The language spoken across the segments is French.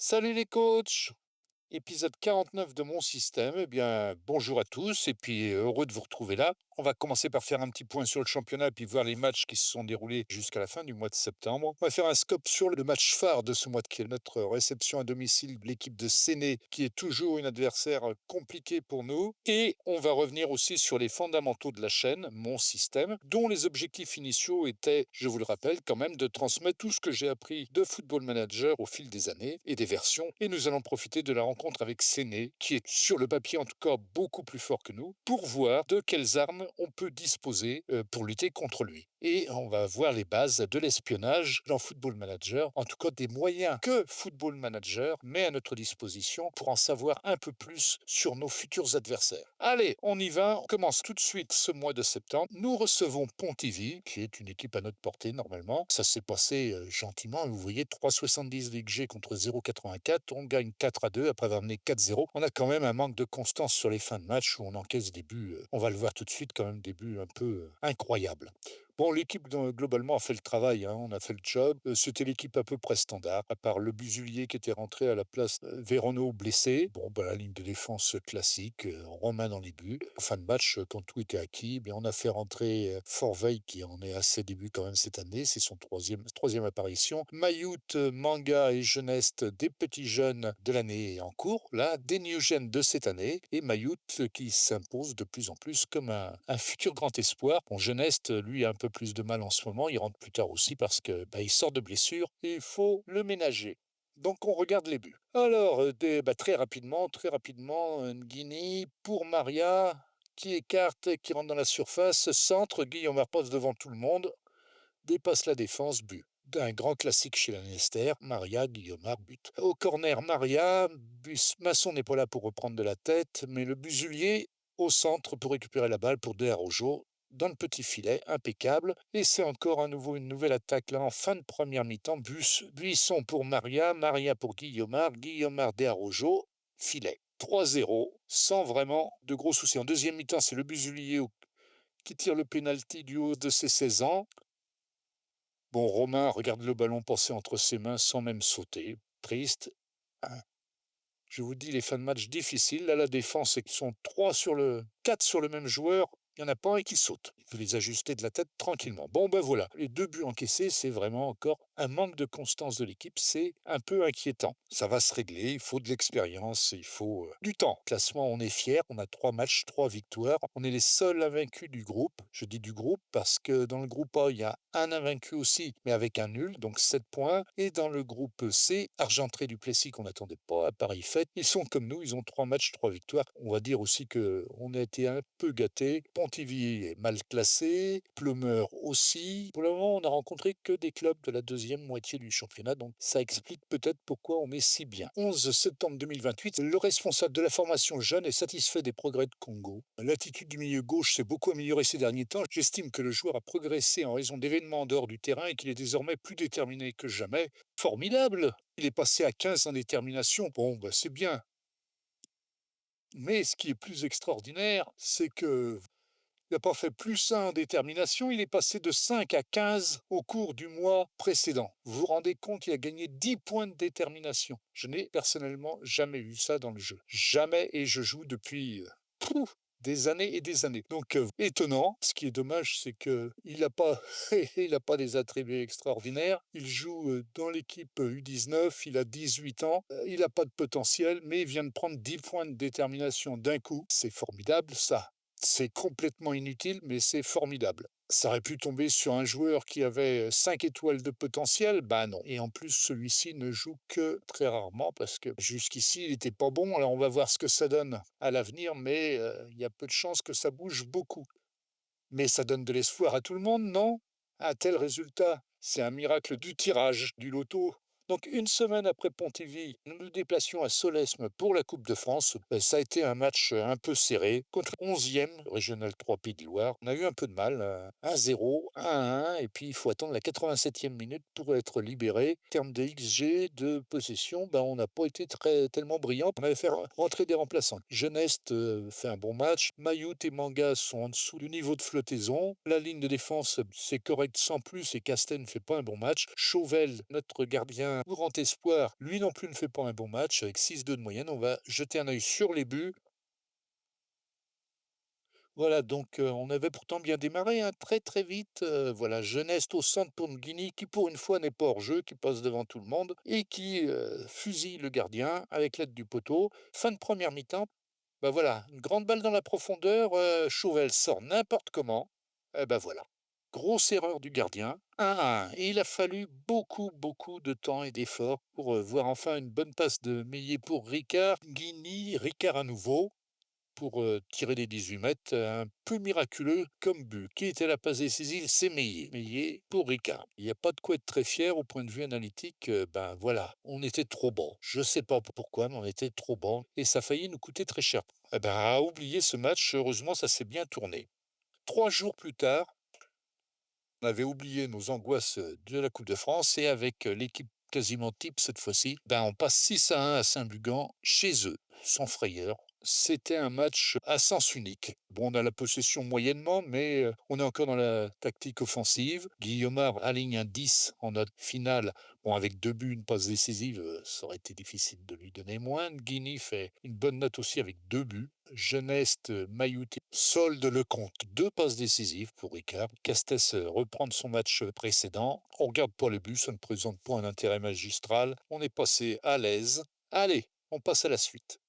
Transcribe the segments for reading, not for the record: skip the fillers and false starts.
Salut les coachs! Épisode 49 de mon système. Eh bien, bonjour à tous et puis heureux de vous retrouver là. On va commencer par faire un petit point sur le championnat et puis voir les matchs qui se sont déroulés jusqu'à la fin du mois de septembre. On va faire un scope sur le match phare de ce mois qui est notre réception à domicile de l'équipe de Séné, qui est toujours une adversaire compliquée pour nous. Et on va revenir aussi sur les fondamentaux de la chaîne, mon système, dont les objectifs initiaux étaient, je vous le rappelle, quand même de transmettre tout ce que j'ai appris de Football Manager au fil des années et des versions. Et nous allons profiter de la rencontre avec Séné, qui est sur le papier en tout cas beaucoup plus fort que nous, pour voir de quelles armes on peut disposer pour lutter contre lui. Et on va voir les bases de l'espionnage dans Football Manager, en tout cas des moyens que Football Manager met à notre disposition pour en savoir un peu plus sur nos futurs adversaires. Allez, on y va, on commence tout de suite ce mois de septembre. Nous recevons Pontivy, qui est une équipe à notre portée normalement. Ça s'est passé gentiment, vous voyez, 3,70 Ligue G contre 0,84. On gagne 4-2 après avoir mené 4-0. On a quand même un manque de constance sur les fins de match où on encaisse des buts, on va le voir tout de suite, quand même des buts un peu incroyables. Bon, l'équipe globalement a fait le travail, hein, on a fait le job. C'était l'équipe à peu près standard, à part le Busulier qui était rentré à la place Véronneau blessé. Bon, la ligne de défense classique, Romain dans les buts. En fin de match, quand tout était acquis, on a fait rentrer Forveille qui en est à ses débuts quand même cette année. C'est son troisième apparition. Mayout, Manga et Geneste, des petits jeunes de l'année en cours, là, des new jeunes de cette année. Et Mayout qui s'impose de plus en plus comme un futur grand espoir. Bon, Geneste, lui, a un peu plus de mal en ce moment. Il rentre plus tard aussi parce que il sort de blessure et il faut le ménager. Donc on regarde les buts. Alors, très rapidement, Nguini pour Maria, qui écarte, qui rentre dans la surface, centre, Guillaume passe devant tout le monde, dépasse la défense, but. D'un grand classique chez la Nester, Maria, Guillaumard, but. Au corner, Maria, Masson n'est pas là pour reprendre de la tête, mais le Busulier au centre pour récupérer la balle pour De Araujo dans le petit filet, impeccable. Et c'est encore à nouveau une nouvelle attaque là en fin de première mi-temps. Buisson pour Maria, Maria pour Guillaumard, De Araujo, filet. 3-0, sans vraiment de gros soucis. En deuxième mi-temps, c'est le Busulier qui tire le pénalty du haut de ses 16 ans. Bon, Romain regarde le ballon passer entre ses mains sans même sauter. Triste. Hein. Je vous dis, les fins de match difficiles. Là, la défense, ils sont 4 sur le même joueur. Il n'y en a pas un qui saute. Il peut les ajuster de la tête tranquillement. Bon, voilà. Les 2 buts encaissés, c'est vraiment encore un manque de constance de l'équipe. C'est un peu inquiétant. Ça va se régler. Il faut de l'expérience. Il faut du temps. Classement, on est fiers. On a 3 matchs, 3 victoires. On est les seuls invaincus du groupe. Je dis du groupe parce que dans le groupe A, il y a un invaincu aussi, mais avec un nul, donc 7 points. Et dans le groupe C, Argentré du Plessis qu'on n'attendait pas à Paris Fête. Ils sont comme nous, ils ont 3 matchs, 3 victoires. On va dire aussi qu'on a été un peu gâtés. Pontivy est mal classé, Plumeur aussi. Pour le moment, on n'a rencontré que des clubs de la deuxième moitié du championnat, donc ça explique peut-être pourquoi on est si bien. 11 septembre 2028, le responsable de la formation jeune est satisfait des progrès de Congo. L'attitude du milieu gauche s'est beaucoup améliorée ces derniers temps. J'estime que le joueur a progressé en raison d'événements en dehors du terrain et qu'il est désormais plus déterminé que jamais. Formidable! Il est passé à 15 en détermination. Bon, c'est bien. Mais ce qui est plus extraordinaire, c'est que il n'a pas fait plus 1 en détermination, il est passé de 5 à 15 au cours du mois précédent. Vous vous rendez compte, il a gagné 10 points de détermination. Je n'ai personnellement jamais vu ça dans le jeu. Jamais, et je joue depuis des années et des années. Donc, étonnant. Ce qui est dommage, c'est qu'il n'a pas, il a pas des attributs extraordinaires. Il joue dans l'équipe U19, il a 18 ans, il n'a pas de potentiel, mais il vient de prendre 10 points de détermination d'un coup. C'est formidable, ça. C'est complètement inutile, mais c'est formidable. Ça aurait pu tomber sur un joueur qui avait 5 étoiles de potentiel, non. Et en plus, celui-ci ne joue que très rarement parce que jusqu'ici, il n'était pas bon. Alors on va voir ce que ça donne à l'avenir, mais il y a peu de chances que ça bouge beaucoup. Mais ça donne de l'espoir à tout le monde, non? Un tel résultat, c'est un miracle du tirage, du loto. Donc, une semaine après Pontivy, nous nous déplacions à Solesmes pour la Coupe de France. Ça a été un match un peu serré contre le 11e, Régional 3 Pays de Loire. On a eu un peu de mal, 1-0, 1-1, et puis il faut attendre la 87e minute pour être libéré. En termes de XG, de possession, on n'a pas été tellement brillant. On avait fait rentrer des remplaçants. Geneste fait un bon match. Mayout et Manga sont en dessous du niveau de flottaison. La ligne de défense, c'est correct sans plus, et Casten ne fait pas un bon match. Chauvel, notre gardien un grand espoir, lui non plus ne fait pas un bon match avec 6-2 de moyenne. On va jeter un œil sur les buts. Voilà, donc on avait pourtant bien démarré, hein, très, très vite, voilà, Jeunesse au centre pour Nguini qui, pour une fois, n'est pas hors jeu, qui passe devant tout le monde et qui, fusille le gardien avec l'aide du poteau. Fin de première mi-temps, bah, voilà, une grande balle dans la profondeur, Chauvel sort n'importe comment, et bah, voilà, grosse erreur du gardien, 1-1 et il a fallu beaucoup, beaucoup de temps et d'efforts pour, voir enfin une bonne passe de Meillet pour Ricard. Nguini, Ricard à nouveau pour, tirer des 18 mètres, un peu miraculeux comme but. Qui était la passe décisive? C'est Meillet. Meillet pour Ricard. Il n'y a pas de quoi être très fier au point de vue analytique, ben, voilà, on était trop bon. Je sais pas pourquoi, mais on était trop bon et ça a failli nous coûter très cher. Eh ben, à oublier ce match, heureusement, ça s'est bien tourné. 3 jours plus tard, on avait oublié nos angoisses, de la coupe de France et avec, l'équipe quasiment type cette fois-ci, ben, on passe 6-1 à Saint-Lugan chez eux, sans frayeur. C'était un match à sens unique. Bon, on a la possession moyennement, mais, on est encore dans la tactique offensive. Guillaumard aligne un 10 en note finale. Bon, avec 2 buts, une passe décisive, ça aurait été difficile de lui donner moins. Guigny fait une bonne note aussi avec 2 buts. Geneste, Maillouti solde le compte. 2 passes décisives pour Ricard. Castès reprend son match précédent. On regarde pas les buts, ça ne présente pas un intérêt magistral. On est passé à l'aise. Allez, on passe à la suite.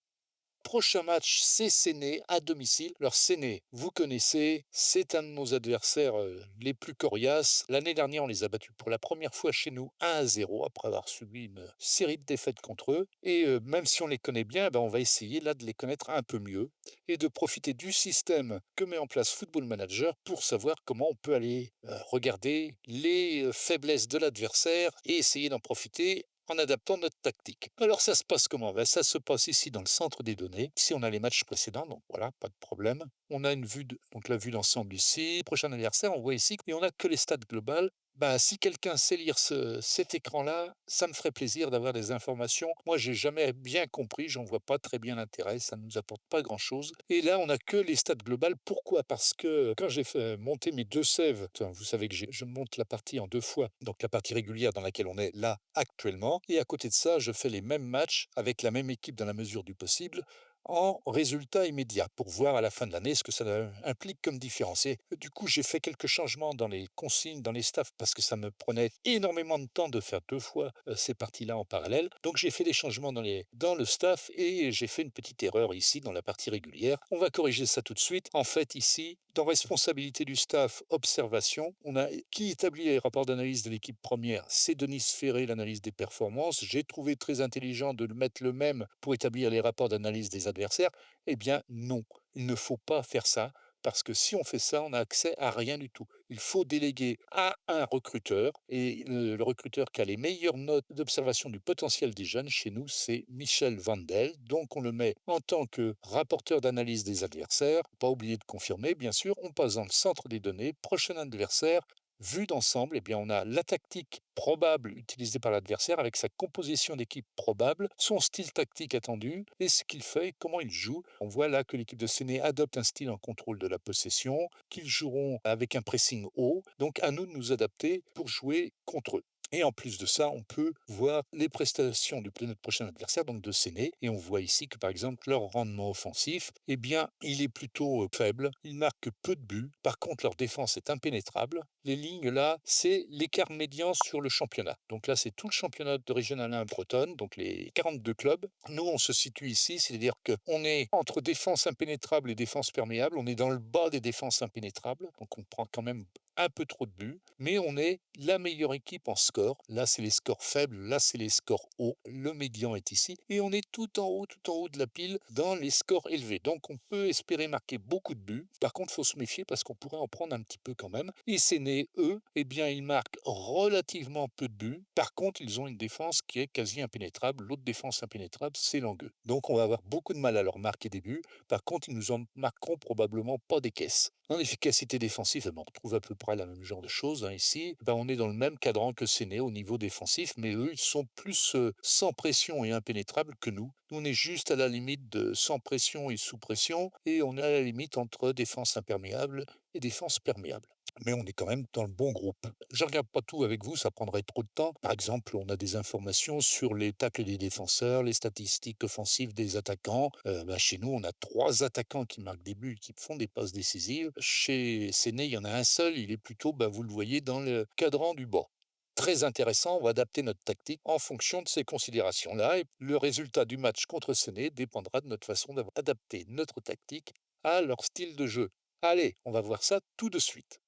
Prochain match, c'est Séné à domicile. Alors Séné, vous connaissez, c'est un de nos adversaires les plus coriaces. L'année dernière, on les a battus pour la première fois chez nous 1-0 après avoir subi une série de défaites contre eux. Et même si on les connaît bien, ben, on va essayer là de les connaître un peu mieux et de profiter du système que met en place Football Manager pour savoir comment on peut aller regarder les faiblesses de l'adversaire et essayer d'en profiter en adaptant notre tactique. Alors ça se passe comment? Ben, ça se passe ici dans le centre des données. Ici, on a les matchs précédents, donc voilà, pas de problème. On a une vue donc la vue d'ensemble ici. Prochain adversaire, on voit ici et on n'a que les stats globales. Ben, si quelqu'un sait lire cet écran-là, ça me ferait plaisir d'avoir des informations. Moi, j'ai jamais bien compris, j'en vois pas très bien l'intérêt, ça ne nous apporte pas grand-chose. Et là, on n'a que les stats globales. Pourquoi? Parce que quand j'ai fait monter mes 2 sèves, vous savez que je monte la partie en 2 fois, donc la partie régulière dans laquelle on est là actuellement, et à côté de ça, je fais les mêmes matchs avec la même équipe dans la mesure du possible, en résultat immédiat pour voir à la fin de l'année ce que ça implique comme différence. Et du coup, j'ai fait quelques changements dans les consignes, dans les staffs, parce que ça me prenait énormément de temps de faire 2 fois ces parties-là en parallèle. Donc j'ai fait des changements dans le staff et j'ai fait une petite erreur ici dans la partie régulière. On va corriger ça tout de suite. En fait, ici, dans responsabilité du staff, observation, on a qui établit les rapports d'analyse de l'équipe première? C'est Denis Ferré, l'analyse des performances. J'ai trouvé très intelligent de le mettre le même pour établir les rapports d'analyse des adversaires. Eh bien, non, il ne faut pas faire ça. Parce que si on fait ça, on n'a accès à rien du tout. Il faut déléguer à un recruteur, et le recruteur qui a les meilleures notes d'observation du potentiel des jeunes chez nous, c'est Michel Vandel. Donc on le met en tant que rapporteur d'analyse des adversaires. Pas oublier de confirmer, bien sûr. On passe dans le centre des données. Prochain adversaire, vue d'ensemble, eh bien, on a la tactique probable utilisée par l'adversaire avec sa composition d'équipe probable, son style tactique attendu et ce qu'il fait et comment il joue. On voit là que l'équipe de Séné adopte un style en contrôle de la possession, qu'ils joueront avec un pressing haut, donc à nous de nous adapter pour jouer contre eux. Et en plus de ça, on peut voir les prestations de notre prochain adversaire, donc de Séné. Et on voit ici que, par exemple, leur rendement offensif, eh bien, il est plutôt faible. Ils marquent peu de buts. Par contre, leur défense est impénétrable. Les lignes, là, c'est l'écart médian sur le championnat. Donc là, c'est tout le championnat de régional 1 bretonne, donc les 42 clubs. Nous, on se situe ici, c'est-à-dire qu'on est entre défense impénétrable et défense perméable. On est dans le bas des défenses impénétrables. Donc on prend quand même un peu trop de buts, mais on est la meilleure équipe en score. Là, c'est les scores faibles, là, c'est les scores hauts. Le médian est ici. Et on est tout en haut de la pile dans les scores élevés. Donc, on peut espérer marquer beaucoup de buts. Par contre, il faut se méfier parce qu'on pourrait en prendre un petit peu quand même. Et c'est né, eux, eh bien, ils marquent relativement peu de buts. Par contre, ils ont une défense qui est quasi impénétrable. L'autre défense impénétrable, c'est Langueux. Donc, on va avoir beaucoup de mal à leur marquer des buts. Par contre, ils nous en marqueront probablement pas des caisses. En efficacité défensive, on retrouve à peu près le même genre de choses. Ici, on est dans le même cadran que Séné au niveau défensif, mais eux, ils sont plus sans pression et impénétrables que nous. Nous, on est juste à la limite de sans pression et sous pression, et on est à la limite entre défense imperméable et défense perméable. mais on est quand même dans le bon groupe. Je regarde pas tout avec vous, ça prendrait trop de temps. Par exemple, on a des informations sur les tacles des défenseurs, les statistiques offensives des attaquants. Chez nous, on a 3 attaquants qui marquent des buts, qui font des passes décisives. Chez Séné, il y en a un seul, il est plutôt, vous le voyez, dans le cadran du bas. Très intéressant, on va adapter notre tactique en fonction de ces considérations-là. Et le résultat du match contre Séné dépendra de notre façon d'adapter notre tactique à leur style de jeu. Allez, on va voir ça tout de suite.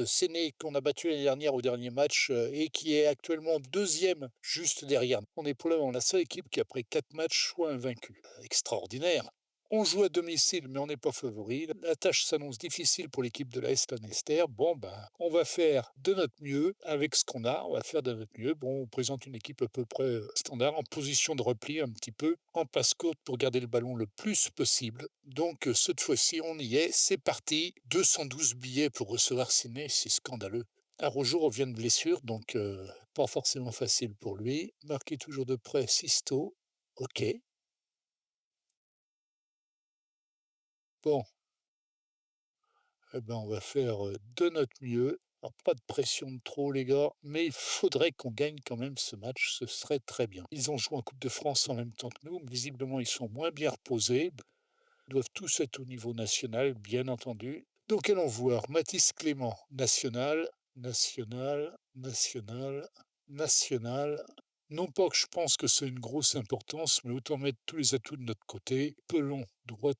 Séné qu'on a battu l'année dernière au dernier match et qui est actuellement deuxième juste derrière. On est pour le moment la seule équipe qui après 4 matchs soit invaincue. Extraordinaire. On joue à domicile, mais on n'est pas favori. La tâche s'annonce difficile pour l'équipe de la Lanester. On va faire de notre mieux avec ce qu'on a. On va faire de notre mieux. Bon, on présente une équipe à peu près standard, en position de repli un petit peu, en passe-courte pour garder le ballon le plus possible. Donc, cette fois-ci, on y est. C'est parti. 212 billets pour recevoir Ciné. C'est scandaleux. Araujo revient de blessure, donc pas forcément facile pour lui. Marqué toujours de près, Sisto. Ok. Bon, on va faire de notre mieux. Alors, pas de pression de trop, les gars, mais il faudrait qu'on gagne quand même ce match. Ce serait très bien. Ils ont joué en Coupe de France en même temps que nous. Visiblement, ils sont moins bien reposés. Ils doivent tous être au niveau national, bien entendu. Donc, allons voir. Mathis Clément, national, national, national, national. Non pas que je pense que c'est une grosse importance, mais autant mettre tous les atouts de notre côté. Pelon, droite,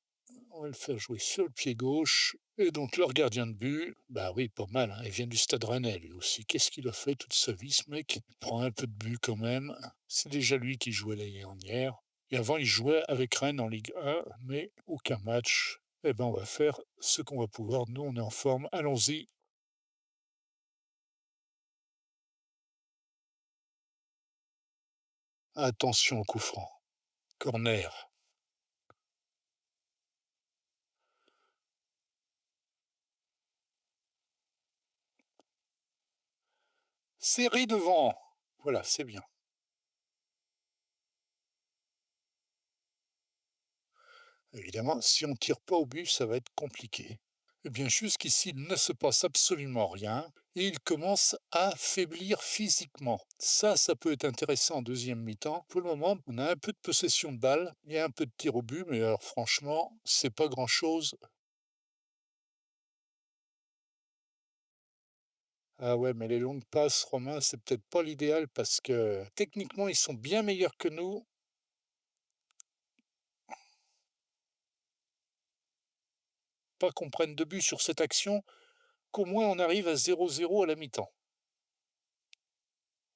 on va le faire jouer sur le pied gauche. Et donc, leur gardien de but, bah oui, pas mal, hein. Il vient du Stade Rennais, lui aussi. Qu'est-ce qu'il a fait toute sa vie, ce mec? Il prend un peu de but quand même. C'est déjà lui qui jouait l'année dernière. Et avant, il jouait avec Rennes en Ligue 1, mais aucun match. On va faire ce qu'on va pouvoir. Nous, on est en forme. Allons-y. Attention au coup franc. Corner. Serré devant. Voilà, c'est bien. Évidemment, si on ne tire pas au but, ça va être compliqué. Eh bien, jusqu'ici, il ne se passe absolument rien et il commence à faiblir physiquement. Ça peut être intéressant en deuxième mi-temps. Pour le moment, on a un peu de possession de balle, il y a un peu de tir au but, mais alors franchement, c'est pas grand-chose. Ah ouais, mais les longues passes, Romain, c'est peut-être pas l'idéal parce que techniquement, ils sont bien meilleurs que nous. Pas qu'on prenne de but sur cette action, qu'au moins on arrive à 0-0 à la mi-temps.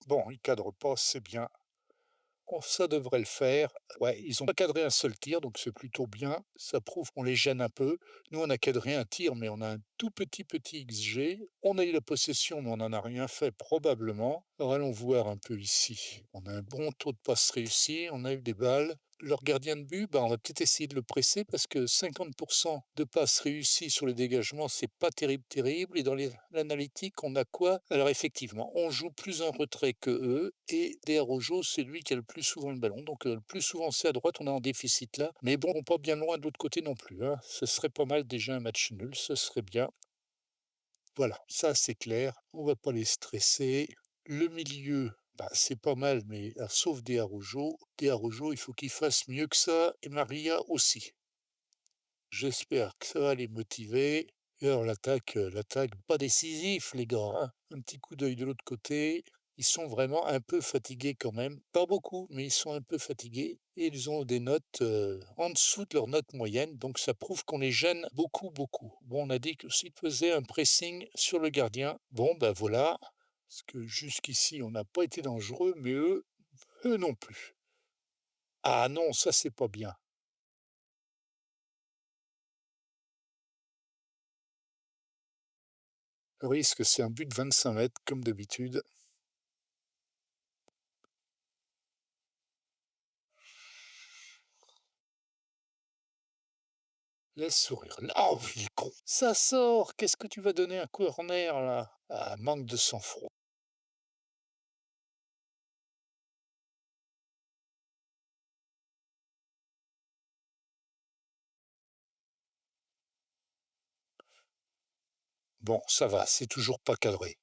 Bon, il cadre pas, c'est bien. Oh, ça devrait le faire. Ouais, ils ont pas cadré un seul tir, donc c'est plutôt bien. Ça prouve qu'on les gêne un peu. Nous, on a cadré un tir, mais on a un tout petit XG. On a eu la possession, mais on n'en a rien fait probablement. Alors allons voir un peu ici. On a un bon taux de passe réussi, on a eu des balles. Leur gardien de but, on va peut-être essayer de le presser parce que 50% de passes réussies sur les dégagements, c'est pas terrible, terrible. Et dans l'analytique, on a quoi? Alors effectivement, on joue plus en retrait que eux et Rojo, c'est lui qui a le plus souvent le ballon. Donc le plus souvent c'est à droite, on est en déficit là. Mais bon, pas bien loin de l'autre côté non plus, hein. Ce serait pas mal déjà un match nul, ce serait bien. Voilà, ça c'est clair. On va pas les stresser. Le milieu, c'est pas mal, mais sauf Des Araujo, il faut qu'il fasse mieux que ça, et Maria aussi. J'espère que ça va les motiver. Et alors l'attaque, pas décisif, les gars, hein. Un petit coup d'œil de l'autre côté. Ils sont vraiment un peu fatigués quand même. Pas beaucoup, mais ils sont un peu fatigués. Et ils ont des notes en dessous de leur note moyenne. Donc ça prouve qu'on les gêne beaucoup, beaucoup. Bon, on a dit que s'ils faisaient un pressing sur le gardien, bon, voilà. Parce que jusqu'ici, on n'a pas été dangereux, mais eux non plus. Ah non, ça c'est pas bien. Le risque, c'est un but de 25 mètres, comme d'habitude. Laisse sourire. Là, oh, il est con. Ça sort. Qu'est-ce que tu vas donner un corner, là? Ah, manque de sang-froid. Bon, ça va, c'est toujours pas cadré.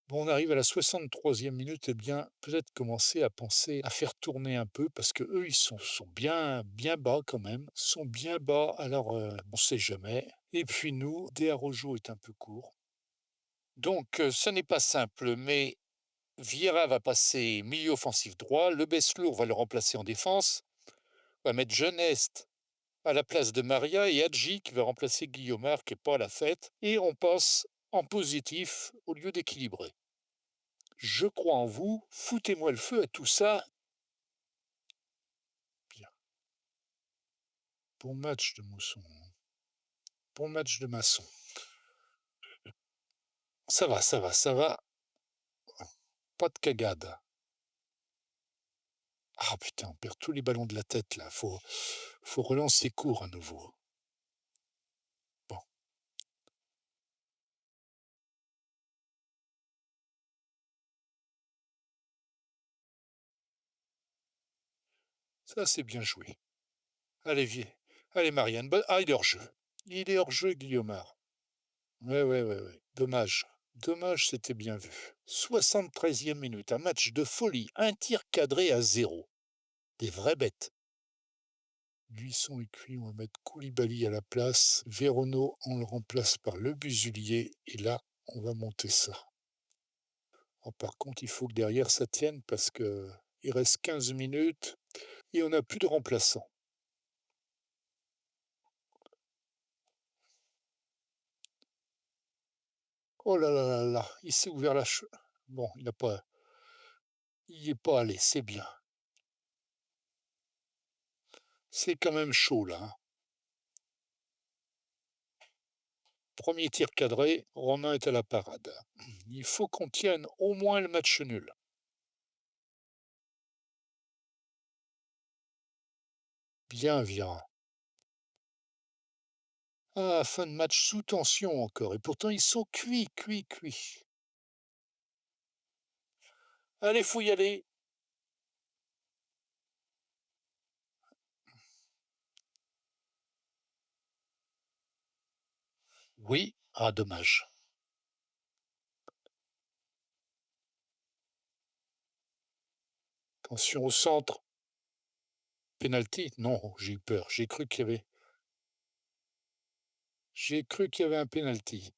Bon, on arrive à la 63e minute, eh bien, peut-être commencer à penser à faire tourner un peu parce que eux, ils sont bien, bien bas quand même, sont bien bas, alors on sait jamais. Et puis nous, Rojo est un peu court. Donc, ça n'est pas simple, mais Vieira va passer milieu offensif droit, Le Beslour va le remplacer en défense, on va mettre Jeuneste à la place de Maria et Hadji qui va remplacer Guillaumard qui n'est pas à la fête, et on passe en positif au lieu d'équilibrer. Je crois en vous, foutez-moi le feu à tout ça. Bien. Bon match de Mousson. Bon match de Masson. Ça va, ça va, ça va. Pas de cagade. Ah putain, on perd tous les ballons de la tête là. Faut relancer court à nouveau. Bon, ça c'est bien joué. Allez, viens. Allez, Marianne. Ah, il est hors jeu. Il est hors jeu, Guillaumard. Ouais, ouais, ouais, ouais. Dommage. Dommage, c'était bien vu. 73e minute, un match de folie. Un tir cadré à 0. Des vraies bêtes. Buisson et Cuit, on va mettre Koulibaly à la place. Véronneau, on le remplace par Le Busulier. Et là, on va monter ça. Oh, par contre, il faut que derrière ça tienne parce que il reste 15 minutes et on n'a plus de remplaçant. Oh là là là là, il s'est ouvert la Bon, il n'a pas. Il n'y est pas allé, c'est bien. C'est quand même chaud là, hein. Premier tir cadré, Romain est à la parade. Il faut qu'on tienne au moins le match nul. Bien, Vira. Ah, fin de match sous tension encore. Et pourtant, ils sont cuits, cuits, cuits. Allez, faut y aller. Oui. Ah, dommage. Attention au centre. Penalty? Non, j'ai eu peur. J'ai cru qu'il y avait un penalty.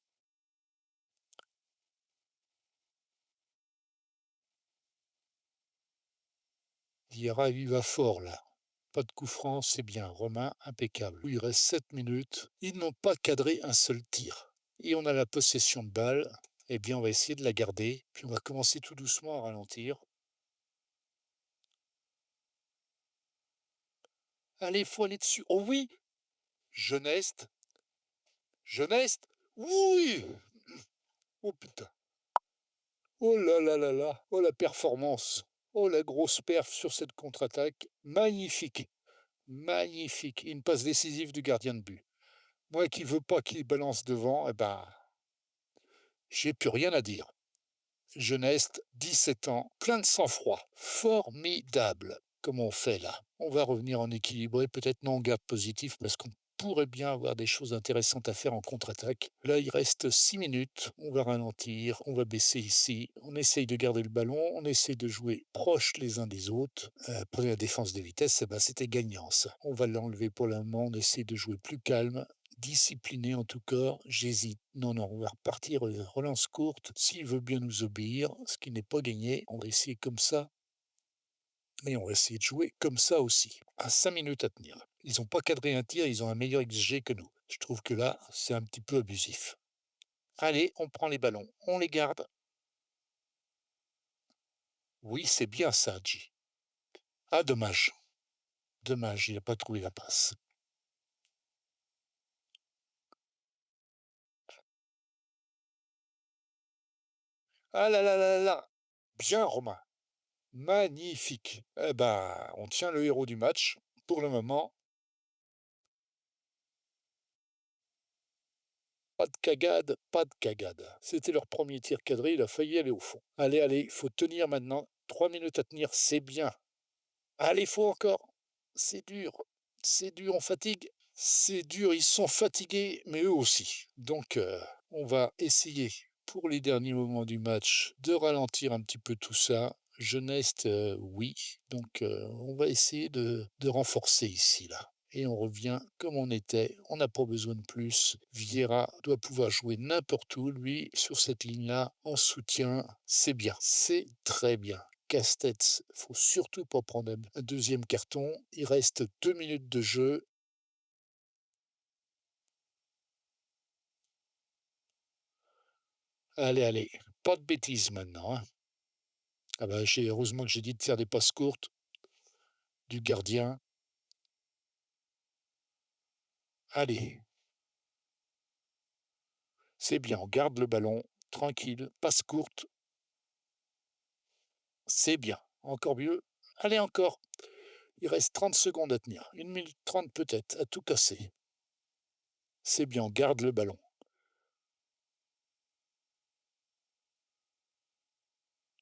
Vieira, il va fort là. Pas de coup franc, c'est bien. Romain, impeccable. Il reste 7 minutes. Ils n'ont pas cadré un seul tir. Et on a la possession de balle. Eh bien, on va essayer de la garder. Puis on va commencer tout doucement à ralentir. Allez, faut aller dessus. Oh oui. Jeunesse. Jeunesse. Oui. Oh putain. Oh là là là là. Oh la performance. Oh la grosse perf sur cette contre-attaque. Magnifique. Magnifique. Une passe décisive du gardien de but. Moi qui veux pas qu'il balance devant, eh ben, j'ai plus rien à dire. Jeunesse, 17 ans, plein de sang-froid. Formidable. Comment on fait là? On va revenir en équilibré, peut-être non en garde positif, parce qu'on pourrait bien avoir des choses intéressantes à faire en contre-attaque. Là, il reste 6 minutes. On va ralentir, on va baisser ici. On essaye de garder le ballon, on essaye de jouer proches les uns des autres. Après la défense de vitesse, eh ben, c'était gagnant ça. On va l'enlever pour le moment, on essaye de jouer plus calme, discipliné en tout cas, j'hésite. Non, non, on va repartir relance courte. S'il veut bien nous obéir, ce qui n'est pas gagné, on va essayer comme ça. Mais on va essayer de jouer comme ça aussi. À 5 minutes à tenir. Ils n'ont pas cadré un tir, ils ont un meilleur XG que nous. Je trouve que là, c'est un petit peu abusif. Allez, on prend les ballons, on les garde. Oui, c'est bien ça, G. Ah, dommage. Dommage, il n'a pas trouvé la passe. Ah là là là là. Bien, Romain. Magnifique. Eh ben, on tient le héros du match. Pour le moment, pas de cagade, pas de cagade. C'était leur premier tir cadré, il a failli aller au fond. Allez, allez, il faut tenir maintenant. 3 minutes à tenir, c'est bien. Allez, faut encore. C'est dur. C'est dur, on fatigue. C'est dur, ils sont fatigués, mais eux aussi. Donc, on va essayer, pour les derniers moments du match, de ralentir un petit peu tout ça. Jeunesse, oui, donc on va essayer de renforcer ici, là. Et on revient comme on était, on n'a pas besoin de plus. Vieira doit pouvoir jouer n'importe où, lui, sur cette ligne-là, en soutien. C'est bien, c'est très bien. Casse-tête, faut surtout pas prendre un deuxième carton. Il reste 2 minutes de jeu. Allez, allez, pas de bêtises maintenant, hein. Ah bah, heureusement que j'ai dit de faire des passes courtes, du gardien. Allez, c'est bien, on garde le ballon, tranquille, passe courte, c'est bien, encore mieux. Allez, encore. Il reste 30 secondes à tenir, 1 minute 30 peut-être, à tout casser. C'est bien, on garde le ballon.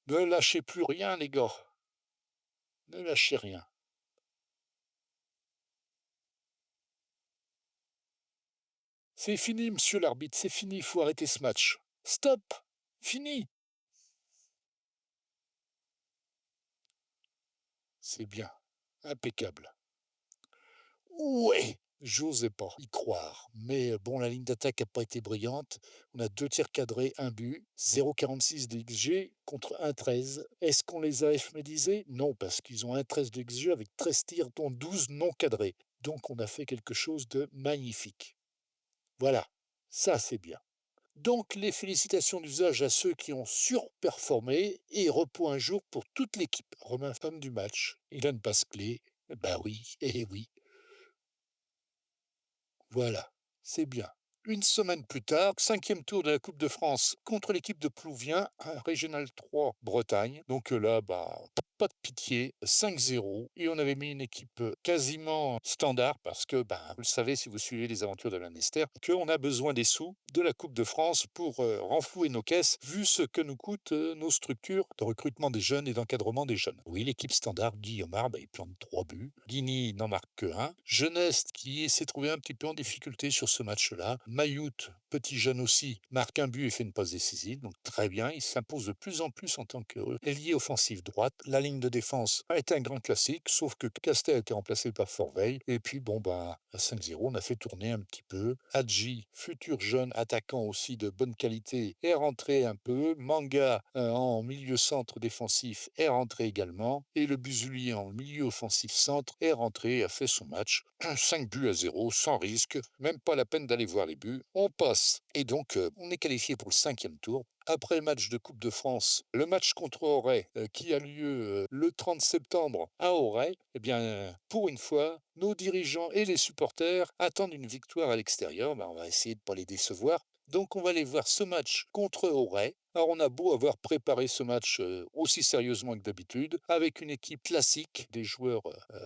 Ne lâchez plus rien, les gars. Ne lâchez rien. C'est fini, monsieur l'arbitre, c'est fini, il faut arrêter ce match. Stop. Fini. C'est bien, impeccable. Ouais! J'osais pas y croire. Mais bon, la ligne d'attaque n'a pas été brillante. On a 2 tirs cadrés, un but, 0,46 de XG contre 1,13. Est-ce qu'on les a éphémérisés? Non, parce qu'ils ont 1,13 de XG avec 13 tirs, dont 12 non cadrés. Donc on a fait quelque chose de magnifique. Voilà, ça c'est bien. Donc les félicitations d'usage à ceux qui ont surperformé et repos un jour pour toute l'équipe. Romain, femme du match, il a une passe clé. Bah oui, eh oui. Voilà, c'est bien. Une semaine plus tard, cinquième tour de la Coupe de France contre l'équipe de Plouvien, Régional 3 Bretagne. Donc là, bah, pas de pitié, 5-0. Et on avait mis une équipe quasiment standard parce que, bah, vous le savez, si vous suivez les aventures de Lanester, qu'on a besoin des sous de la Coupe de France pour renflouer nos caisses, vu ce que nous coûtent nos structures de recrutement des jeunes et d'encadrement des jeunes. Oui, l'équipe standard, Guillaume bah, il plante 3 buts. Guigny n'en marque que 1. Jeunesse qui s'est trouvé un petit peu en difficulté sur ce match-là. Mayout, petit jeune aussi, marque un but et fait une passe décisive. Donc très bien, il s'impose de plus en plus en tant qu'ailier offensif droite. La ligne de défense a été un grand classique, sauf que Castel a été remplacé par Forveil. Et puis bon, bah, à 5-0, on a fait tourner un petit peu. Hadji, futur jeune attaquant aussi de bonne qualité, est rentré un peu. Manga en milieu centre défensif est rentré également. Et le Busulier en milieu offensif centre est rentré et a fait son match. 5 buts à 0, sans risque, même pas la peine d'aller voir les buts. On passe. Et donc, on est qualifié pour le 5e tour. Après le match de Coupe de France, le match contre Auray, qui a lieu le 30 septembre à Auray, eh bien, pour une fois, nos dirigeants et les supporters attendent une victoire à l'extérieur. Ben, on va essayer de ne pas les décevoir. Donc on va aller voir ce match contre Auray. Alors on a beau avoir préparé ce match aussi sérieusement que d'habitude, avec une équipe classique, des joueurs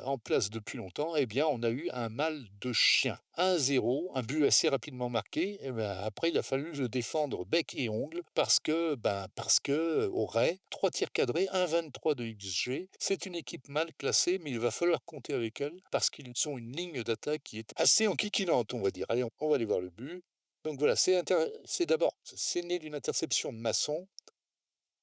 en place depuis longtemps, eh bien on a eu un mal de chien. 1-0, un but assez rapidement marqué. Et ben, après il a fallu le défendre bec et ongle parce que Auray, 3 tirs cadrés, 1,23 de XG. C'est une équipe mal classée, mais il va falloir compter avec elle parce qu'ils sont une ligne d'attaque qui est assez enquiquinante, on va dire. Allez, on va aller voir le but. Donc voilà, c'est né d'une interception de Masson.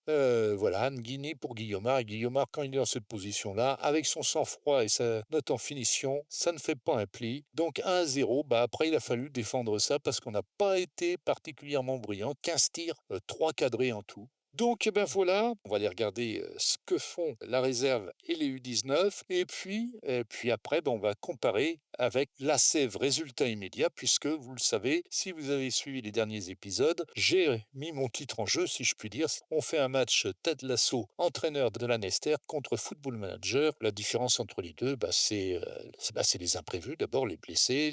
Voilà, Nguini pour Guillaumard. Et Guillaumard, quand il est dans cette position-là, avec son sang-froid et sa note en finition, ça ne fait pas un pli. Donc 1-0, bah après il a fallu défendre ça parce qu'on n'a pas été particulièrement brillant. 15 tirs, 3 cadrés en tout. Donc, eh ben voilà, on va aller regarder ce que font la réserve et les U19. Et puis après, ben, on va comparer avec la Sèvre résultat immédiat, puisque vous le savez, si vous avez suivi les derniers épisodes, j'ai mis mon titre en jeu, si je puis dire. On fait un match Ted Lasso, entraîneur de la Nester, contre Football Manager. La différence entre les deux, c'est les imprévus. D'abord, les blessés,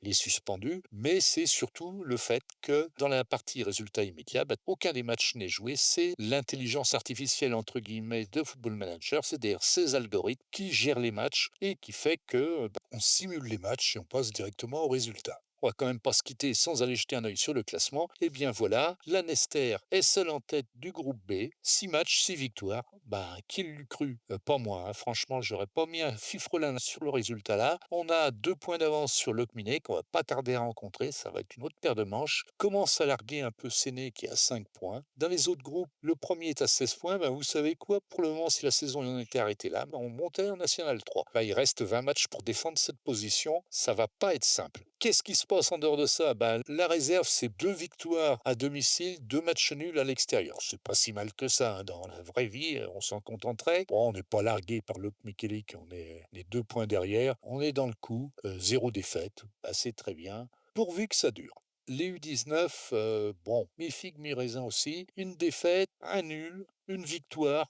les suspendus. Mais c'est surtout le fait que dans la partie résultat immédiat, aucun des matchs n'est joué. C'est l'intelligence artificielle, entre guillemets, de Football Manager, c'est-à-dire ces algorithmes qui gèrent les matchs et qui fait que on simule les matchs et on passe directement au résultat. on va quand même pas se quitter sans aller jeter un œil sur le classement. Eh bien voilà, Lanester est seul en tête du groupe B, 6 matchs, 6 victoires. Ben, qui l'eût cru? Pas moi, hein. Franchement, j'aurais pas mis un fifrelin sur le résultat là. On a 2 points d'avance sur Locminé qu'on va pas tarder à rencontrer, ça va être une autre paire de manches. Commence à larguer un peu Séné qui est à 5 points. Dans les autres groupes, le premier est à 16 points. Ben, vous savez quoi? Pour le moment, si la saison en était arrêtée là, ben, on montait en National 3. Ben, il reste 20 matchs pour défendre cette position. Ça va pas être simple. Qu'est-ce qui se passe en dehors de ça? Ben, la réserve, c'est 2 victoires à domicile, 2 matchs nuls à l'extérieur. C'est pas si mal que ça, hein. Dans la vraie vie, on s'en contenterait. Bon, on n'est pas largué par Lok Michelic, on est les 2 points derrière. On est dans le coup, 0 défaite. Ben, c'est très bien, pourvu que ça dure. Les U19, bon, mi-figue, mi-raisin aussi. Une défaite, un nul, une victoire.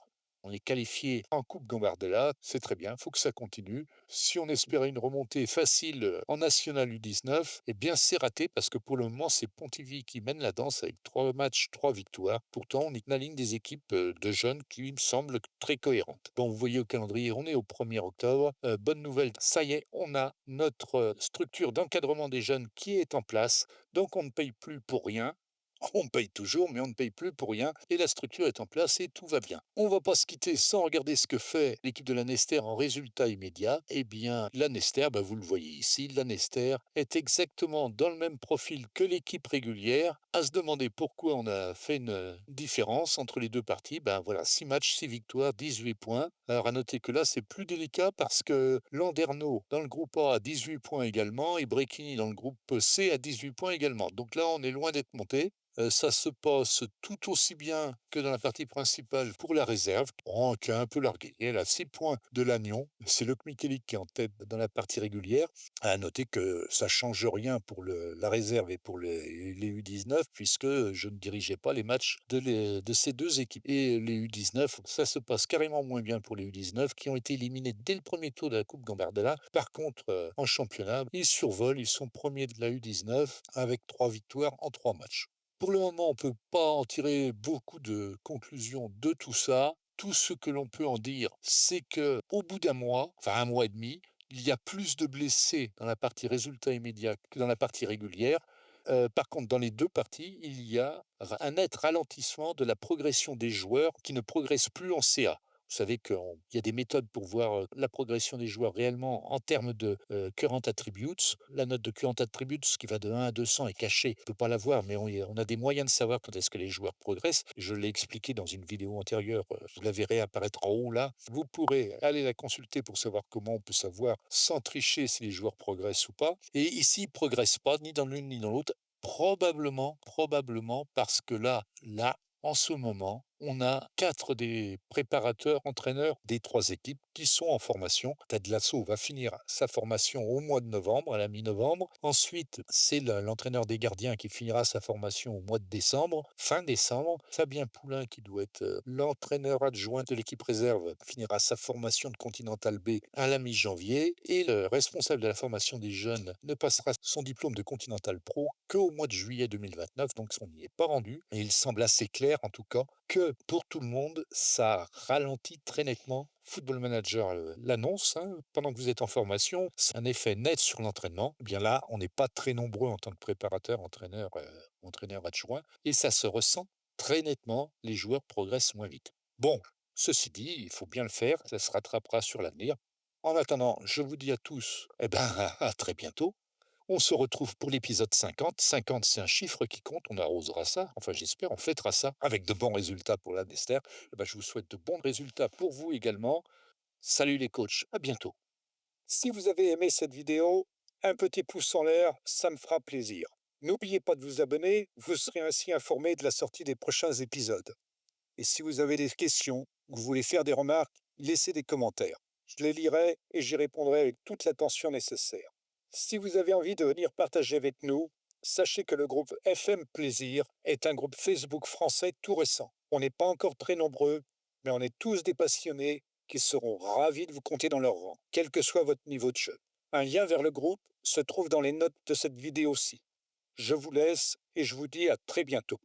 On est qualifié en Coupe Gambardella, c'est très bien, faut que ça continue. Si on espérait une remontée facile en National U19, eh bien c'est raté parce que pour le moment c'est Pontivy qui mène la danse avec 3 matchs, 3 victoires. Pourtant on est la ligne des équipes de jeunes qui me semble très cohérente. Bon, vous voyez au calendrier, on est au 1er octobre. Bonne nouvelle, ça y est, on a notre structure d'encadrement des jeunes qui est en place. Donc on ne paye plus pour rien. On paye toujours, mais on ne paye plus pour rien. Et la structure est en place et tout va bien. On va pas se quitter sans regarder ce que fait l'équipe de Lanester en résultat immédiat. Eh bien, Lanester, vous le voyez ici, Lanester est exactement dans le même profil que l'équipe régulière. À se demander pourquoi on a fait une différence entre les deux parties. Ben voilà, 6 matchs, 6 victoires, 18 points. Alors à noter que là, c'est plus délicat parce que Landerneau dans le groupe A a 18 points également et Brecchini dans le groupe C a 18 points également. Donc là, on est loin d'être monté. Ça se passe tout aussi bien que dans la partie principale pour la réserve, qui a un peu largué. Elle a 6 points de Lannion. C'est Luc Michelic qui est en tête dans la partie régulière. À noter que ça change rien pour la réserve et pour les U19, puisque je ne dirigeais pas les matchs de ces deux équipes. Et les U19, ça se passe carrément moins bien pour les U19, qui ont été éliminés dès le premier tour de la Coupe Gambardella. Par contre, en championnat, ils survolent, ils sont premiers de la U19 avec 3 victoires en 3 matchs. Pour le moment, on ne peut pas en tirer beaucoup de conclusions de tout ça. Tout ce que l'on peut en dire, c'est que au bout d'un mois, enfin 1 mois et demi, il y a plus de blessés dans la partie résultat immédiat que dans la partie régulière. Par contre, dans les 2 parties, il y a un net ralentissement de la progression des joueurs qui ne progressent plus en CA. Vous savez qu'il y a des méthodes pour voir la progression des joueurs réellement en termes de current attributes. La note de current attributes qui va de 1 à 200 est cachée. On ne peut pas la voir, mais on a des moyens de savoir quand est-ce que les joueurs progressent. Je l'ai expliqué dans une vidéo antérieure. Vous la verrez apparaître en haut là. Vous pourrez aller la consulter pour savoir comment on peut savoir sans tricher si les joueurs progressent ou pas. Et ici, ils ne progressent pas ni dans l'une ni dans l'autre. Probablement parce que là, en ce moment, on a 4 des préparateurs, entraîneurs des 3 équipes qui sont en formation. Ted Lasso va finir sa formation au mois de novembre, à la mi-novembre. Ensuite, c'est l'entraîneur des gardiens qui finira sa formation au mois de décembre, fin décembre. Fabien Poulain, qui doit être l'entraîneur adjoint de l'équipe réserve, finira sa formation de Continental B à la mi-janvier. Et le responsable de la formation des jeunes ne passera son diplôme de Continental Pro qu'au mois de juillet 2029, donc on n'y est pas rendu. Et il semble assez clair, en tout cas, que pour tout le monde, ça ralentit très nettement. Football Manager l'annonce, hein, pendant que vous êtes en formation, c'est un effet net sur l'entraînement. Eh bien là, on n'est pas très nombreux en tant que préparateur, entraîneur adjoint, et ça se ressent très nettement, les joueurs progressent moins vite. Bon, ceci dit, il faut bien le faire, ça se rattrapera sur l'avenir. En attendant, je vous dis à tous, à très bientôt. On se retrouve pour l'épisode 50. 50, c'est un chiffre qui compte, on arrosera ça, enfin j'espère, on fêtera ça avec de bons résultats pour la Nester. Je vous souhaite de bons résultats pour vous également. Salut les coachs, à bientôt. Si vous avez aimé cette vidéo, un petit pouce en l'air, ça me fera plaisir. N'oubliez pas de vous abonner, vous serez ainsi informé de la sortie des prochains épisodes. Et si vous avez des questions, ou vous voulez faire des remarques, laissez des commentaires. Je les lirai et j'y répondrai avec toute l'attention nécessaire. Si vous avez envie de venir partager avec nous, sachez que le groupe FM Plaisir est un groupe Facebook français tout récent. On n'est pas encore très nombreux, mais on est tous des passionnés qui seront ravis de vous compter dans leur rang, quel que soit votre niveau de jeu. Un lien vers le groupe se trouve dans les notes de cette vidéo-ci. Je vous laisse et je vous dis à très bientôt.